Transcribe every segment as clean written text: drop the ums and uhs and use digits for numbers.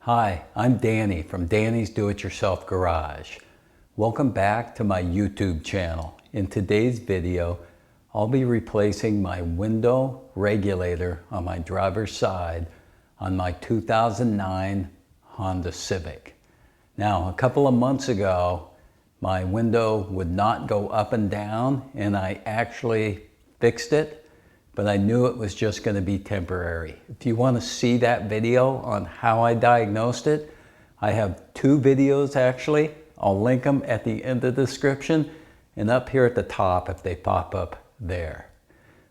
Hi, I'm Danny from Danny's Do-It-Yourself Garage. Welcome back to my YouTube channel. In today's video, I'll be replacing my window regulator on my driver's side on my 2009 Honda Civic. Now, a couple of months ago, my window would not go up and down, and I actually fixed it, but I knew it was just going to be temporary. If you want to see that video on how I diagnosed it, I have two videos actually. I'll link them at the end of the description and up here at the top if they pop up there.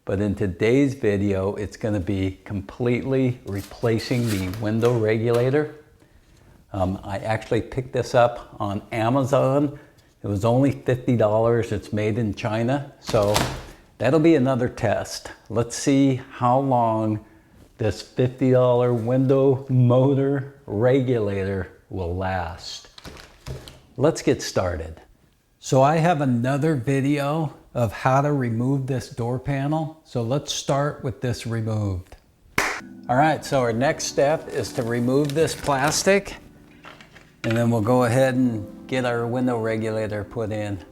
But in today's video, it's going to be completely replacing the window regulator. I actually picked this up on Amazon. It was only $50. It's made in China. So that'll be another test. Let's see how long this $50 window motor regulator will last. Let's get started. So I have another video of how to remove this door panel. So let's start with this removed. All right, so our next step is to remove this plastic, and then we'll go ahead and get our window regulator put in.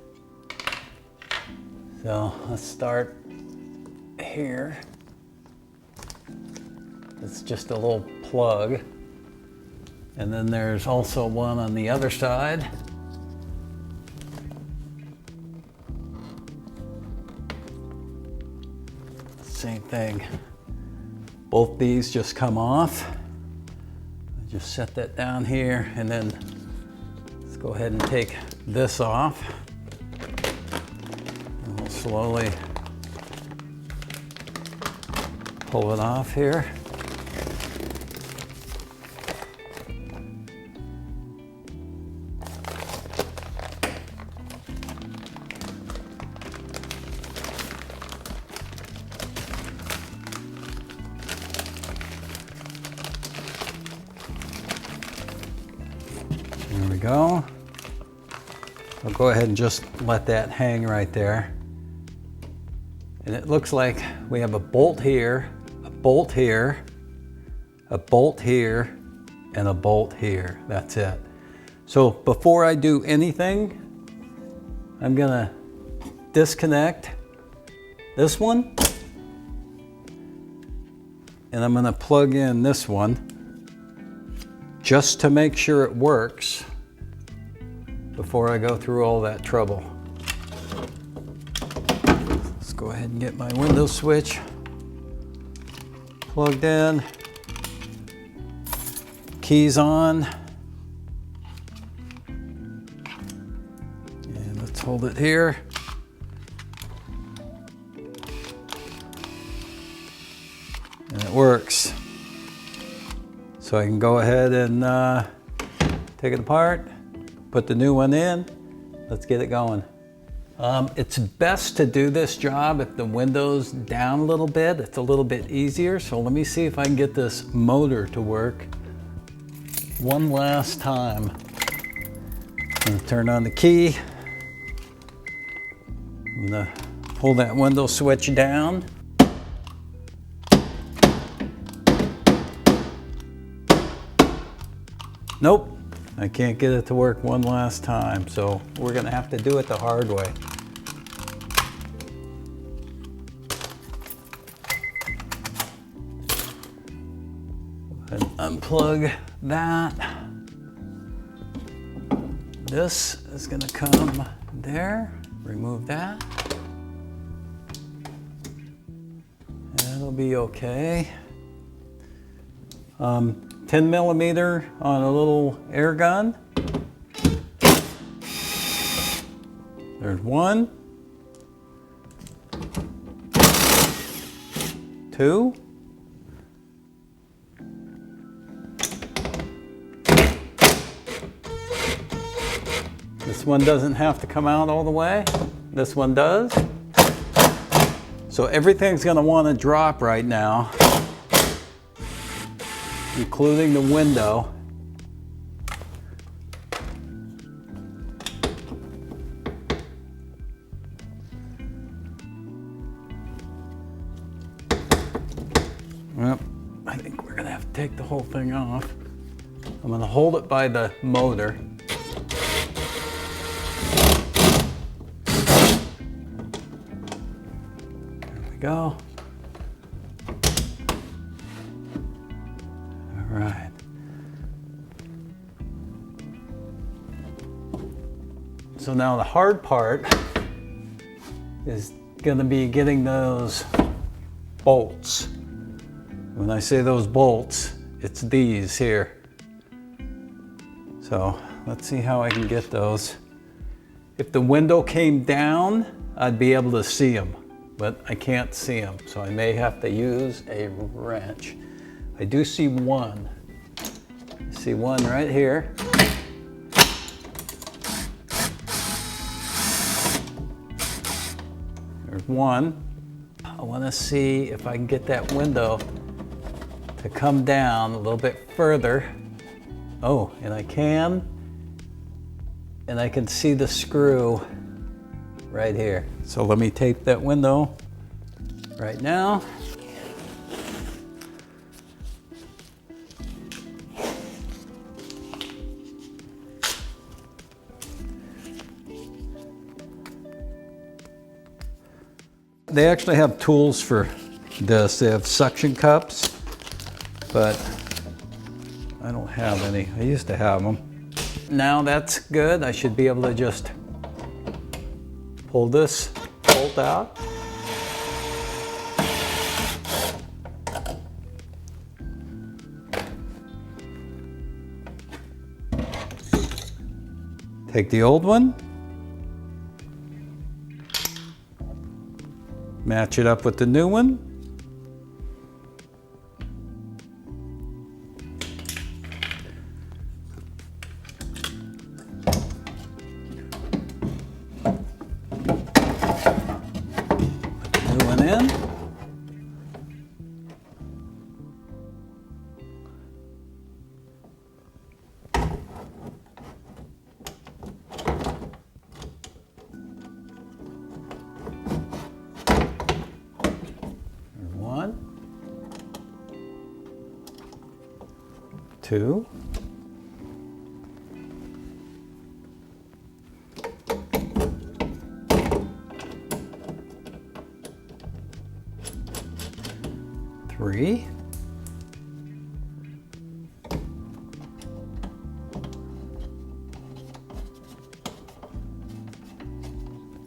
So let's start here. It's just a little plug. And then there's also one on the other side. Same thing. Both these just come off. Just set that down here, and then let's go ahead and take this off. And we'll slowly pull it off here. There we go. I'll go ahead and just let that hang right there. And it looks like we have a bolt here, a bolt here, a bolt here, and a bolt here. That's it. So before I do anything, I'm gonna disconnect this one, and I'm gonna plug in this one just to make sure it works before I go through all that trouble. Let's go ahead and get my window switch plugged in, keys on, and let's hold it here. And it works. So I can go ahead and take it apart, put the new one in. Let's get it going. It's best to do this job if the window's down a little bit. It's a little bit easier. So let me see if I can get this motor to work one last time. I'm gonna turn on the key. I'm gonna pull that window switch down. Nope, I can't get it to work one last time, so we're gonna have to do it the hard way. And unplug that. This is gonna come there, remove that. That'll be okay. 10 millimeter on a little air gun. There's one, two, this one doesn't have to come out all the way. This one does. So everything's gonna wanna drop right now, including the window. Well, I think we're gonna have to take the whole thing off. I'm going to hold it by the motor. There we go. All right. So now the hard part is going to be getting those bolts. When I say those bolts, it's these here. So let's see how I can get those. If the window came down, I'd be able to see them, but I can't see them. So I may have to use a wrench. I do see one. I see one right here. There's one. I want to see if I can get that window to come down a little bit further. Oh, and I can. And I can see the screw right here. So let me tape that window right now. They actually have tools for this. They have suction cups, but I don't have any. I used to have them. Now that's good. I should be able to just pull this bolt out. Take the old one. Match it up with the new one. Put the new one in. Two. Three.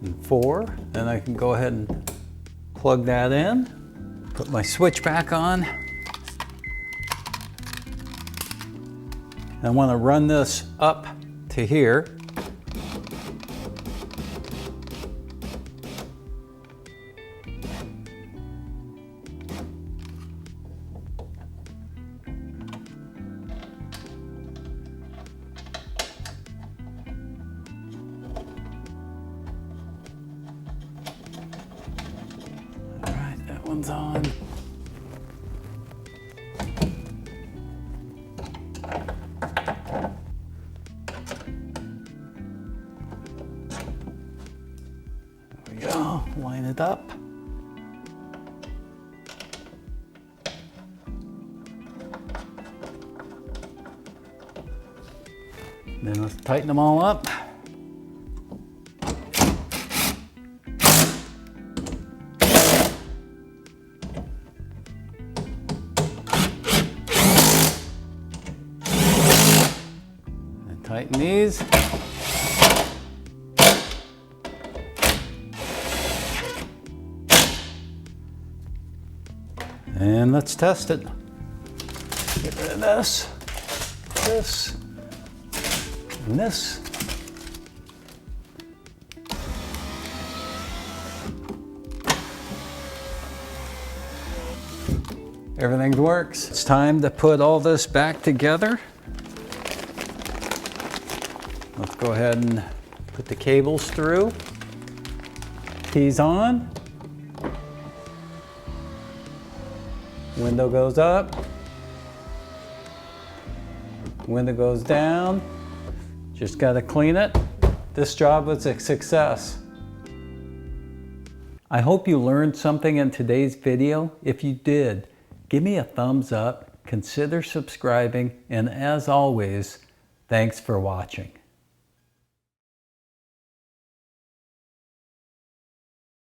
And four. Then I can go ahead and plug that in. Put my switch back on. I want to run this up to here. All right, that one's on. Line it up. Then let's tighten them all up. And tighten these. And let's test it. Get rid of this, this, and this. Everything works. It's time to put all this back together. Let's go ahead and put the cables through. Keys on. Window goes up, window goes down. Just got to clean it. This job was a success. I hope you learned something in today's video. If you did, give me a thumbs up consider subscribing, and as always, thanks for watching.